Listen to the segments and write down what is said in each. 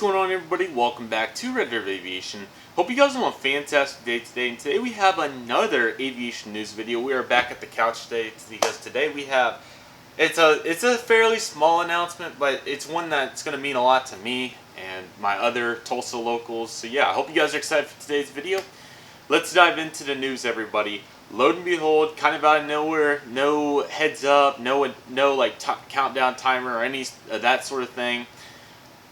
going on, everybody? Welcome back to Redriveraviation. Hope you guys are on a fantastic day today, and today we have another aviation news video. We are back at the couch today because today we have it's a fairly small announcement, but it's one that's going to mean a lot to me and my other Tulsa locals. So yeah, I hope you guys are excited for today's video. Let's dive into the news, everybody. Lo and behold, kind of out of nowhere, no heads up, no like countdown timer or any of that sort of thing.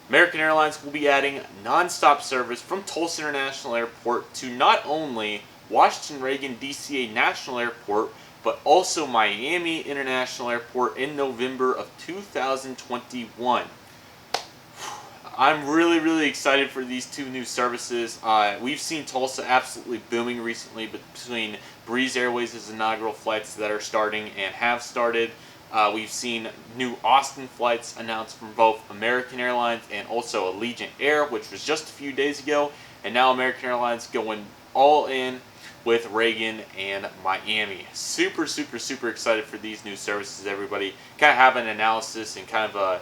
American Airlines will be adding non-stop service from Tulsa International Airport to not only Washington Reagan DCA National Airport, but also Miami International Airport in November of 2021. I'm really excited for these two new services. We've seen Tulsa absolutely booming recently between Breeze Airways' inaugural flights that are starting and have started. We've seen new Austin flights announced from both American Airlines and also Allegiant Air, which was just a few days ago. And now American Airlines going all in with Reagan and Miami. Super excited for these new services, everybody. Kind of have an analysis and kind of a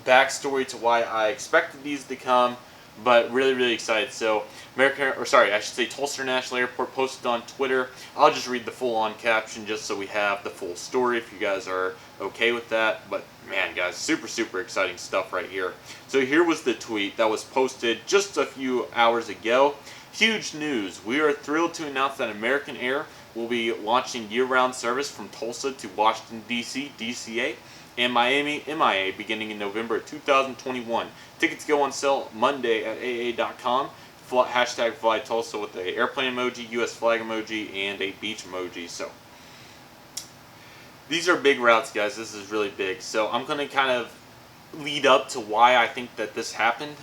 backstory to why I expected these to come, but really excited. So Tulsa International Airport posted on Twitter. I'll just read the full-on caption just so we have the full story if you guys are okay with that. But man, guys, super exciting stuff right here. So here was the tweet that was posted just a few hours ago. Huge news. We are thrilled to announce that American Air will be launching year-round service from Tulsa to Washington, D.C., DCA, and Miami, MIA, beginning in November 2021. Tickets go on sale Monday at AA.com. Hashtag fly Tulsa with the airplane emoji, US flag emoji, and a beach emoji. So these are big routes, guys. This is really big. So I'm going to kind of lead up to why I think that this happened.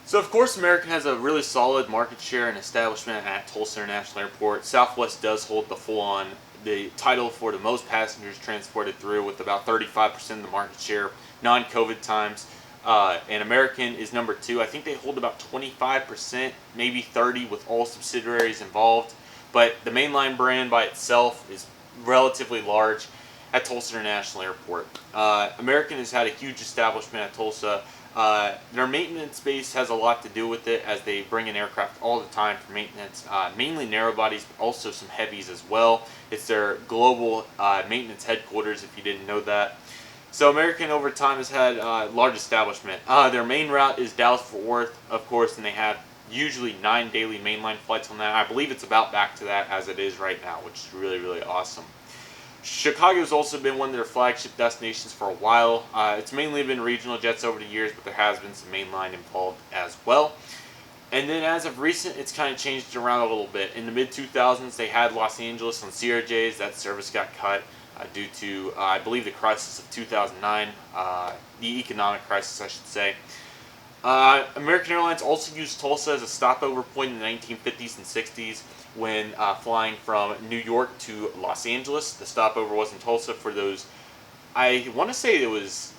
So of course, American has a really solid market share and establishment at Tulsa International Airport. Southwest does hold the title for the most passengers transported through, with about 35% of the market share non-COVID times. And American is number 2. I think they hold about 25%, maybe 30% with all subsidiaries involved. But the mainline brand by itself is relatively large at Tulsa International Airport. American has had a huge establishment at Tulsa. Their maintenance base has a lot to do with it, as they bring in aircraft all the time for maintenance, mainly narrow bodies, but also some heavies as well. It's their global maintenance headquarters, if you didn't know that. So American over time has had large establishment. Their main route is Dallas-Fort Worth, of course, and they have usually 9 daily mainline flights on that. I believe it's about back to that as it is right now, which is really awesome. Chicago's also been one of their flagship destinations for a while. It's mainly been regional jets over the years, but there has been some mainline involved as well. And then as of recent, it's kind of changed around a little bit. In the mid-2000s, they had Los Angeles on CRJs. That service got cut due to, I believe, the crisis of 2009, the economic crisis, I should say. American Airlines also used Tulsa as a stopover point in the 1950s and 60s when flying from New York to Los Angeles. The stopover was in Tulsa for those, I want to say it was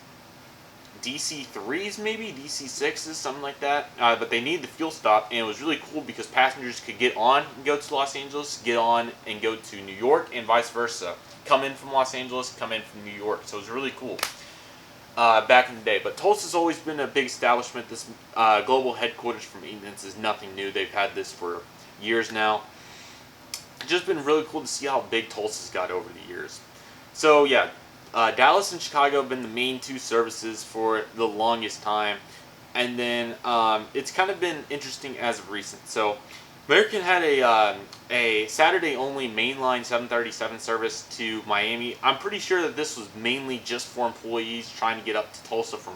DC-3s maybe, DC-6s, something like that. But they needed the fuel stop, and it was really cool because passengers could get on and go to Los Angeles, get on and go to New York, and vice versa. Come in from Los Angeles, come in from New York. So it was really cool back in the day. But Tulsa's always been a big establishment. This global headquarters for maintenance is nothing new. They've had this for years now. It's just been really cool to see how big Tulsa's got over the years. So yeah, Dallas and Chicago have been the main 2 services for the longest time. And then it's kind of been interesting as of recent. So American had a Saturday-only mainline 737 service to Miami. I'm pretty sure that this was mainly just for employees trying to get up to Tulsa for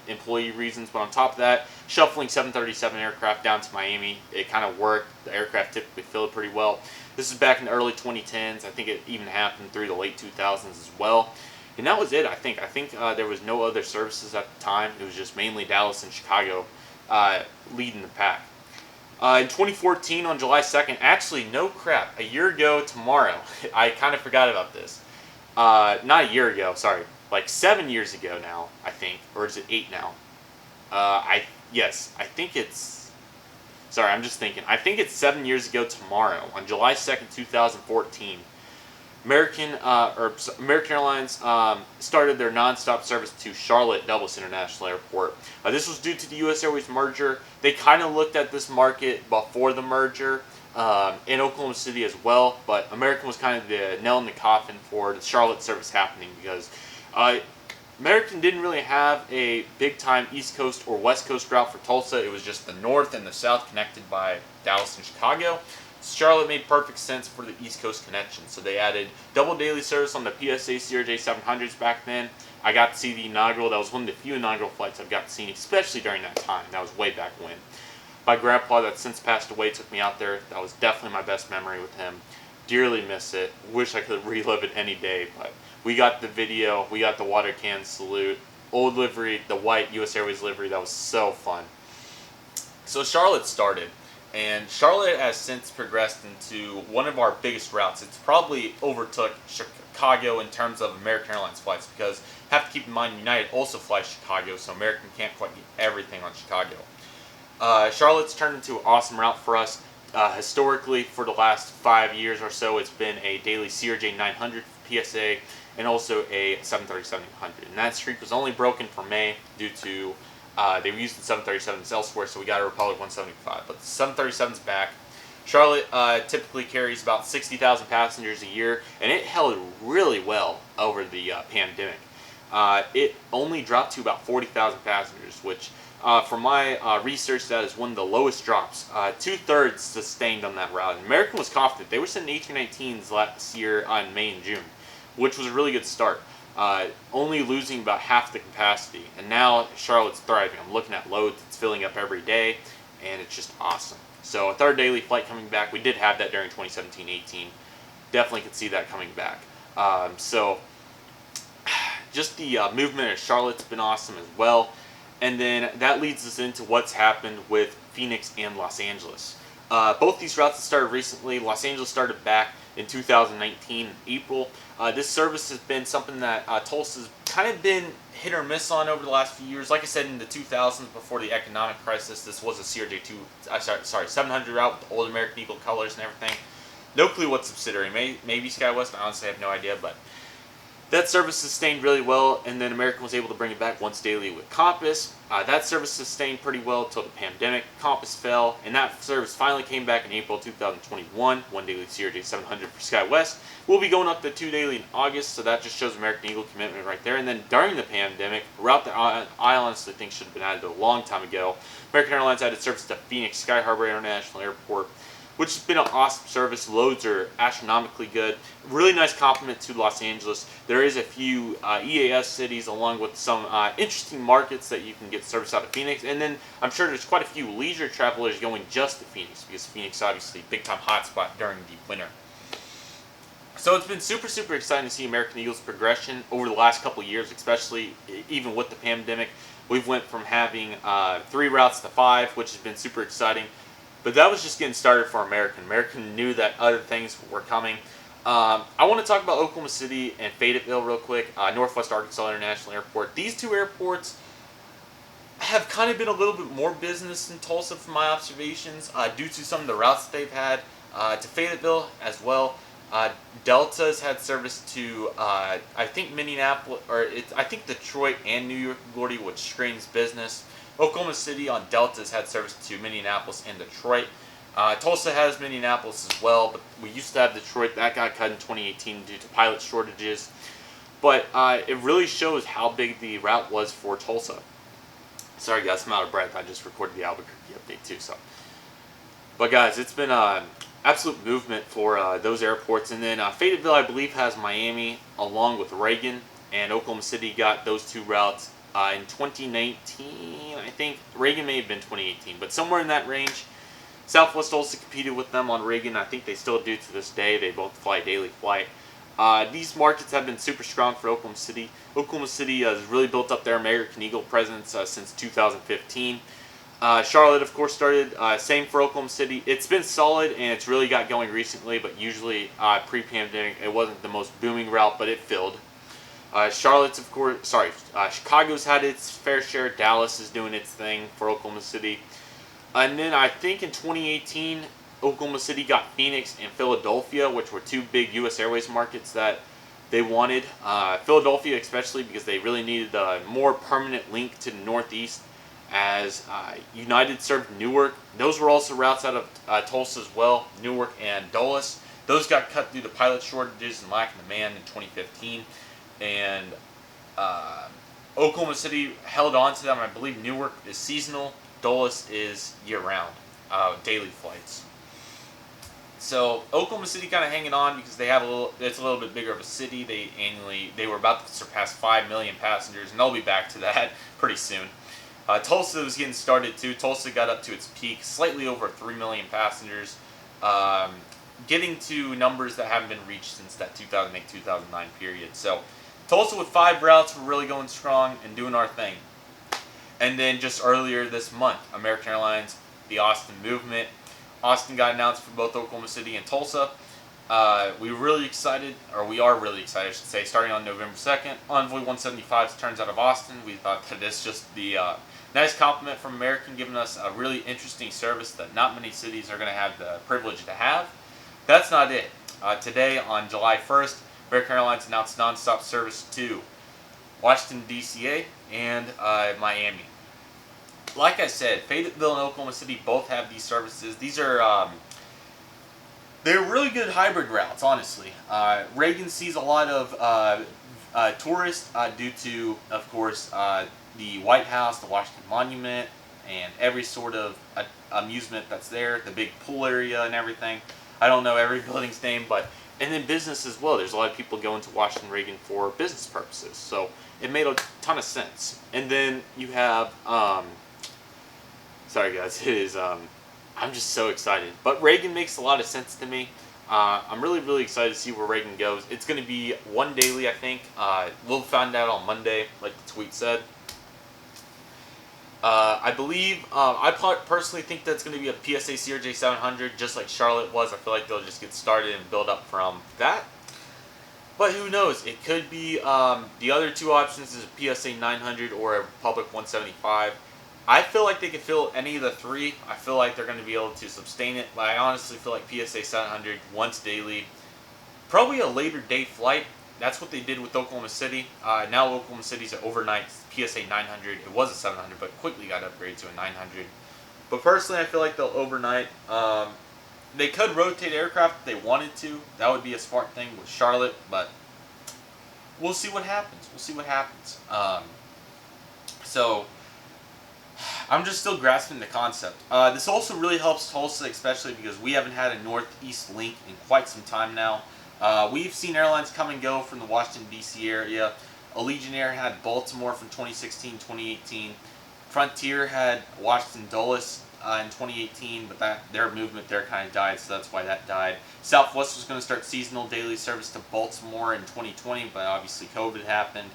employee reasons. But on top of that, shuffling 737 aircraft down to Miami, it kind of worked. The aircraft typically filled pretty well. This is back in the early 2010s. I think it even happened through the late 2000s as well. And that was it, I think. I think there was no other services at the time. It was just mainly Dallas and Chicago leading the pack. In 2014, on July 2nd, actually, no crap, a year ago tomorrow, I kind of forgot about this. Not a year ago, sorry, like 7 years ago now, I think, or is it 8 now? Yes, I think it's, sorry, I'm just thinking. I think it's 7 years ago tomorrow, on July 2nd, 2014. American Airlines started their nonstop service to Charlotte Dulles International Airport. This was due to the US Airways merger. They kind of looked at this market before the merger in Oklahoma City as well, but American was kind of the nail in the coffin for the Charlotte service happening because American didn't really have a big-time East Coast or West Coast route for Tulsa. It was just the North and the South connected by Dallas and Chicago. Charlotte made perfect sense for the East Coast connection, so they added double daily service on the PSA CRJ 700s back then. I got to see the inaugural. That was one of the few inaugural flights I've got to see, especially during that time. That was way back when. My grandpa, that's since passed away, took me out there. That was definitely my best memory with him. Dearly miss it. Wish I could relive it any day, but we got the video. We got the water can salute. Old livery, the white US Airways livery. That was so fun. So Charlotte started, and Charlotte has since progressed into one of our biggest routes. It's probably overtook Chicago in terms of American Airlines flights because have to keep in mind United also flies Chicago, so American can't quite get everything on Chicago. Charlotte's turned into an awesome route for us. Historically, for the last 5 years or so, it's been a daily CRJ 900 PSA and also a 737-800. And that streak was only broken for May due to they were using 737s elsewhere, so we got a Republic 175. But the 737's back. Charlotte typically carries about 60,000 passengers a year, and it held really well over the pandemic. It only dropped to about 40,000 passengers, which from my research, that is one of the lowest drops. 2/3 sustained on that route. American was confident. They were sending A319s last year on May and June, which was a really good start. Only losing about half the capacity. And now Charlotte's thriving. I'm looking at loads. It's filling up every day, and it's just awesome. So a third daily flight coming back. We did have that during 2017-18. Definitely could see that coming back. So just the movement at Charlotte's been awesome as well. And then that leads us into what's happened with Phoenix and Los Angeles. Both these routes have started recently. Los Angeles started back in 2019 in April. This service has been something that Tulsa's kind of been hit or miss on over the last few years. Like I said, in the 2000s, before the economic crisis, this was a CRJ 700 route with the old American Eagle colors and everything. No clue what subsidiary. Maybe SkyWest. I honestly have no idea, but that service sustained really well, and then American was able to bring it back once daily with Compass. That service sustained pretty well until the pandemic. Compass fell, and that service finally came back in April 2021. One daily CRJ 700 for SkyWest. We'll be going up to 2 daily in August, so that just shows American Eagle commitment right there. And then during the pandemic, a route that I honestly think should have been added a long time ago, American Airlines added service to Phoenix Sky Harbor International Airport, which has been an awesome service. Loads are astronomically good. Really nice compliment to Los Angeles. There is a few EAS cities along with some interesting markets that you can get service out of Phoenix. And then I'm sure there's quite a few leisure travelers going just to Phoenix because Phoenix obviously big time hotspot during the winter. So it's been super, super exciting to see American Eagle's progression over the last couple of years, especially even with the pandemic. We've went from having 3 routes to 5, which has been super exciting. But that was just getting started for American. American knew that other things were coming. I want to talk about Oklahoma City and Fayetteville real quick. Northwest Arkansas International Airport. These 2 airports have kind of been a little bit more business in Tulsa from my observations due to some of the routes that they've had. To Fayetteville as well. Delta's had service to I think Minneapolis, I think Detroit and New York LaGuardia, which strains business. Oklahoma City on Delta's had service to Minneapolis and Detroit. Tulsa has Minneapolis as well, but we used to have Detroit. That got cut in 2018 due to pilot shortages. But it really shows how big the route was for Tulsa. Sorry guys, I'm out of breath. I just recorded the Albuquerque update too. But guys, it's been absolute movement for those airports. And then Fayetteville, I believe, has Miami along with Reagan. And Oklahoma City got those 2 routes. In 2019, I think. Reagan may have been 2018, but somewhere in that range. Southwest also competed with them on Reagan. I think they still do to this day. They both fly daily flight. These markets have been super strong for Oklahoma City. Oklahoma City has really built up their American Eagle presence since 2015. Charlotte, of course, started. Same for Oklahoma City. It's been solid, and it's really got going recently, but usually pre-pandemic, it wasn't the most booming route, but it filled. Charlotte's, of course, Chicago's had its fair share. Dallas is doing its thing for Oklahoma City. And then I think in 2018, Oklahoma City got Phoenix and Philadelphia, which were two big U.S. Airways markets that they wanted. Philadelphia especially because they really needed a more permanent link to the Northeast, as United served Newark. Those were also routes out of Tulsa as well, Newark and Dulles. Those got cut due to pilot shortages and lack of demand in 2015. And Oklahoma City held on to them. I believe Newark is seasonal, Dulles is year-round, daily flights. So Oklahoma City kind of hanging on because they have it's a little bit bigger of a city. They were about to surpass 5 million passengers, and they'll be back to that pretty soon. Tulsa was getting started too. Tulsa got up to its peak, slightly over 3 million passengers, getting to numbers that haven't been reached since that 2008-2009 period. So Tulsa with 5 routes, we're really going strong and doing our thing. And then just earlier this month, American Airlines, the Austin movement. Austin got announced for both Oklahoma City and Tulsa. We are really excited, I should say, starting on November 2nd. Envoy 175 turns out of Austin. We thought that it's just the nice compliment from American, giving us a really interesting service that not many cities are going to have the privilege to have. That's not it. Today, on July 1st, American Airlines announced nonstop service to Washington, DCA, and Miami. Like I said, Fayetteville and Oklahoma City both have these services. These are they're really good hybrid routes, honestly. Reagan sees a lot of tourists due to, of course, the White House, the Washington Monument, and every sort of amusement that's there, the big pool area and everything. I don't know every building's name, and then business as well. There's a lot of people going to Washington Reagan for business purposes, so it made a ton of sense. And then you have, sorry guys, it is, I'm just so excited. But Reagan makes a lot of sense to me. I'm really excited to see where Reagan goes. It's going to be one daily, I think. We'll find out on Monday, like the tweet said. I believe, I personally think that's going to be a PSA CRJ 700, just like Charlotte was. I feel like they'll just get started and build up from that. But who knows? It could be, the other two options is a PSA 900 or a Republic 175. I feel like they could fill any of the three. I feel like they're going to be able to sustain it. But I honestly feel like PSA 700 once daily, probably a later day flight. That's what they did with Oklahoma City. Now Oklahoma City's an overnight PSA 900. It was a 700, but quickly got upgraded to a 900. But personally, I feel like they'll overnight. They could rotate aircraft if they wanted to. That would be a smart thing with Charlotte, but we'll see what happens. So I'm just still grasping the concept. This also really helps Tulsa, especially because we haven't had a northeast link in quite some time now. We've seen airlines come and go from the Washington, D.C. area. Allegiant Air had Baltimore from 2016, 2018. Frontier had Washington Dulles in 2018, but their movement there kind of died, so that's why that died. Southwest was going to start seasonal daily service to Baltimore in 2020, but obviously COVID happened.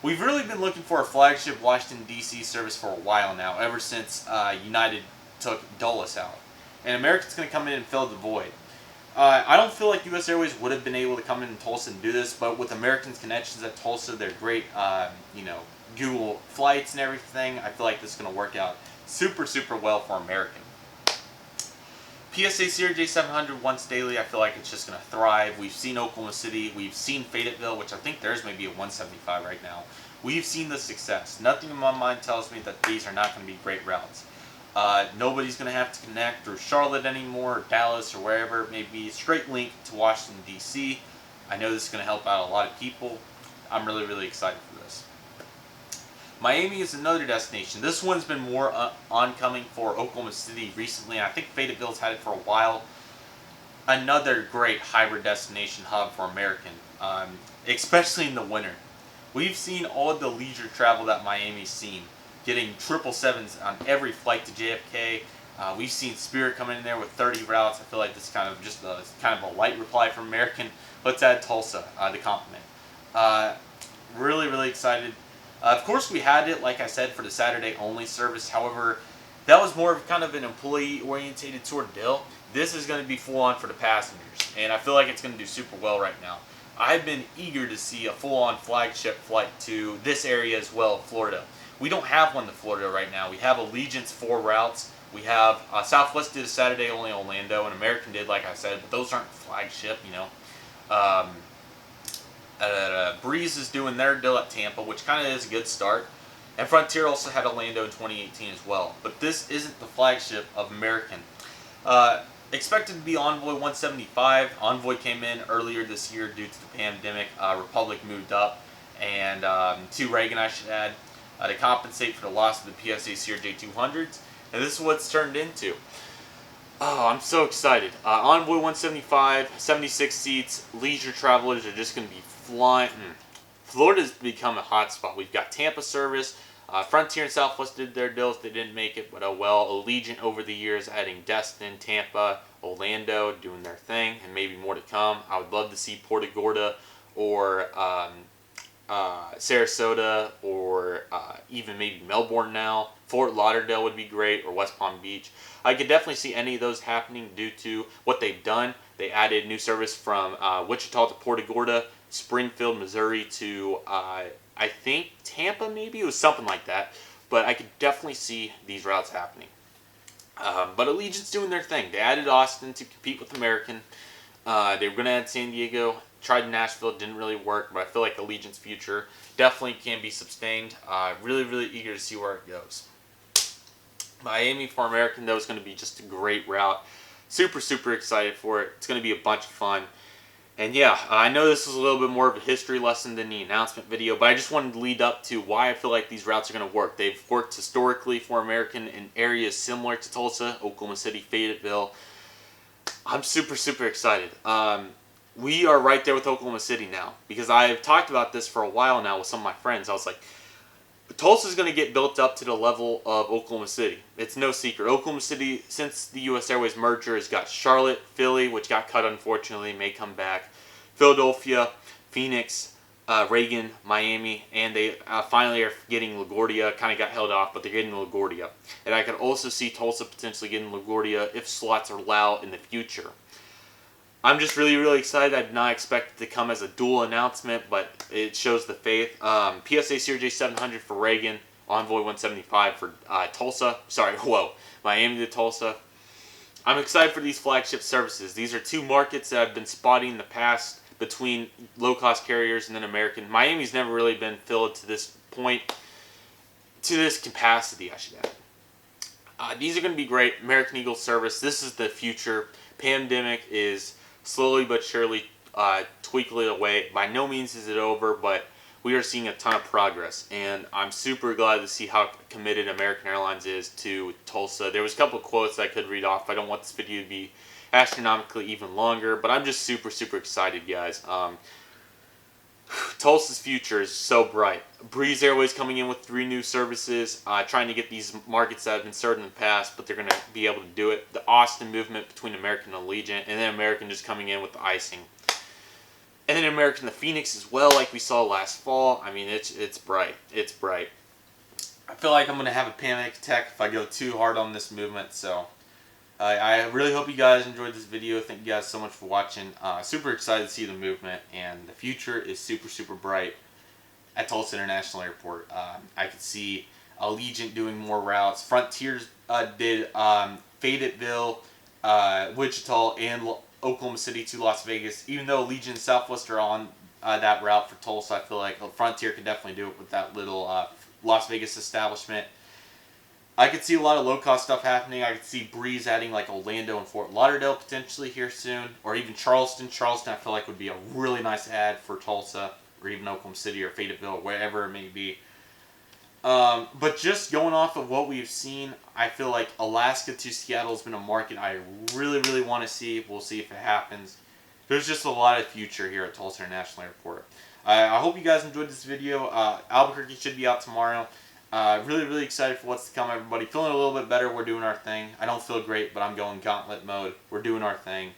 We've really been looking for a flagship Washington, D.C. service for a while now, ever since United took Dulles out. And American's going to come in and fill the void. I don't feel like US Airways would have been able to come in Tulsa and do this, but with American's connections at Tulsa, they're great, Google flights and everything. I feel like this is going to work out super well for American. PSA CRJ 700 once daily, I feel like it's just going to thrive. We've seen Oklahoma City. We've seen Fayetteville, which I think theirs may be a 175 right now. We've seen the success. Nothing in my mind tells me that these are not going to be great routes. Nobody's going to have to connect through Charlotte anymore, or Dallas, or wherever it may be. Straight link to Washington, D.C. I know this is going to help out a lot of people. I'm really excited for this. Miami is another destination. This one's been more oncoming for Oklahoma City recently, and I think Fayetteville's had it for a while. Another great hybrid destination hub for American, especially in the winter. We've seen all the leisure travel that Miami's seen, getting 777s on every flight to JFK. We've seen Spirit come in there with 30 routes. I feel like this is kind of just a light reply from American. Let's add Tulsa, the compliment. Really excited. Of course, we had it, like I said, for the Saturday-only service. However, that was more of kind of an employee-orientated sort of deal. This is going to be full-on for the passengers, and I feel like it's going to do super well right now. I've been eager to see a full-on flagship flight to this area as well, Florida. We don't have one to Florida right now. We have Allegiant's 4 routes. We have Southwest did a Saturday only Orlando, and American did, like I said, but those aren't flagship, you know. Breeze is doing their deal at Tampa, which kind of is a good start. And Frontier also had Orlando in 2018 as well. But this isn't the flagship of American. Expected to be Envoy 175. Envoy came in earlier this year due to the pandemic. Republic moved up. And to Reagan, I should add, to compensate for the loss of the PSA CRJ200s. And this is what it's turned into. Oh, I'm so excited. Envoy 175, 76 seats. Leisure travelers are just going to be flying. Florida's become a hot spot. We've got Tampa service. Frontier and Southwest did their deals. They didn't make it, but oh well. Allegiant over the years adding Destin, Tampa, Orlando doing their thing, and maybe more to come. I would love to see Punta Gorda or Sarasota or even maybe Melbourne now. Fort Lauderdale would be great, or West Palm Beach. I could definitely see any of those happening due to what they've done. They added new service from Wichita to Punta Gorda, Springfield, Missouri to I think Tampa, maybe it was something like that. But I could definitely see these routes happening. But Allegiant's doing their thing. They added Austin to compete with American. They were going to add San Diego. Tried Nashville, didn't really work, but I feel like Allegiant's future definitely can be sustained. Really, really eager to see where it goes. Miami for American, though, is going to be just a great route. Super, super excited for it. It's going to be a bunch of fun. And yeah, I know this is a little bit more of a history lesson than the announcement video, but I just wanted to lead up to why I feel like these routes are going to work. They've worked historically for American in areas similar to Tulsa, Oklahoma City, Fayetteville. I'm super, super excited. We are right there with Oklahoma City now, because I've talked about this for a while now with some of my friends. I was like, Tulsa's going to get built up to the level of Oklahoma City. It's no secret. Oklahoma City, since the US Airways merger, has got Charlotte, Philly, which got cut unfortunately, may come back, Philadelphia, Phoenix, Reagan, Miami, and they finally are getting LaGuardia. Kind of got held off, but they're getting LaGuardia. And I could also see Tulsa potentially getting LaGuardia if slots are allowed in the future. I'm just really, really excited. I did not expect it to come as a dual announcement, but it shows the faith. PSA CRJ 700 for Reagan, Envoy 175 for Tulsa. Sorry, whoa, Miami to Tulsa. I'm excited for these flagship services. These are two markets that I've been spotting in the past between low-cost carriers and then American. Miami's never really been filled to this point, to this capacity, I should add. These are going to be great. American Eagle service. This is the future. Pandemic is slowly but surely tweaking away. By no means is it over, but we are seeing a ton of progress, and I'm super glad to see how committed American Airlines is to Tulsa. There was a couple of quotes I could read off. I don't want this video to be astronomically even longer, but I'm just super, super excited, guys. Tulsa's future is so bright. Breeze Airways coming in with 3 new services, trying to get these markets that have been served in the past, but they're going to be able to do it. The Austin movement between American and Allegiant, and then American just coming in with the icing. And then American to Phoenix as well, like we saw last fall. I mean, it's bright. It's bright. I feel like I'm going to have a panic attack if I go too hard on this movement, so I really hope you guys enjoyed this video. Thank you guys so much for watching. Super excited to see the movement, and the future is super, super bright at Tulsa International Airport. I could see Allegiant doing more routes. Frontiers did Fayetteville, Wichita, and Oklahoma City to Las Vegas. Even though Allegiant and Southwest are on that route for Tulsa, I feel like Frontier could definitely do it with that little Las Vegas establishment. I could see a lot of low-cost stuff happening. I could see Breeze adding like Orlando and Fort Lauderdale potentially here soon. Or even Charleston. Charleston I feel like would be a really nice add for Tulsa. Or even Oklahoma City or Fayetteville or wherever it may be. But just going off of what we've seen, I feel like Alaska to Seattle has been a market I really, really want to see. We'll see if it happens. There's just a lot of future here at Tulsa International Airport. I hope you guys enjoyed this video. Albuquerque should be out tomorrow. Really, really excited for what's to come, everybody. Feeling a little bit better. We're doing our thing. I don't feel great, but I'm going gauntlet mode. We're doing our thing.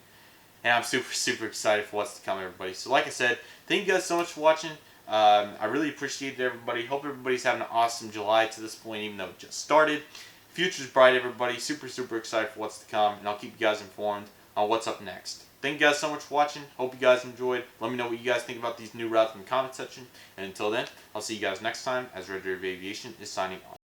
And I'm super, super excited for what's to come, everybody. So like I said, thank you guys so much for watching. I really appreciate it, everybody. Hope everybody's having an awesome July to this point, even though it just started. Future's bright, everybody. Super, super excited for what's to come. And I'll keep you guys informed on what's up next. Thank you guys so much for watching. Hope you guys enjoyed. Let me know what you guys think about these new routes in the comment section. And until then, I'll see you guys next time as Redriveraviation is signing off.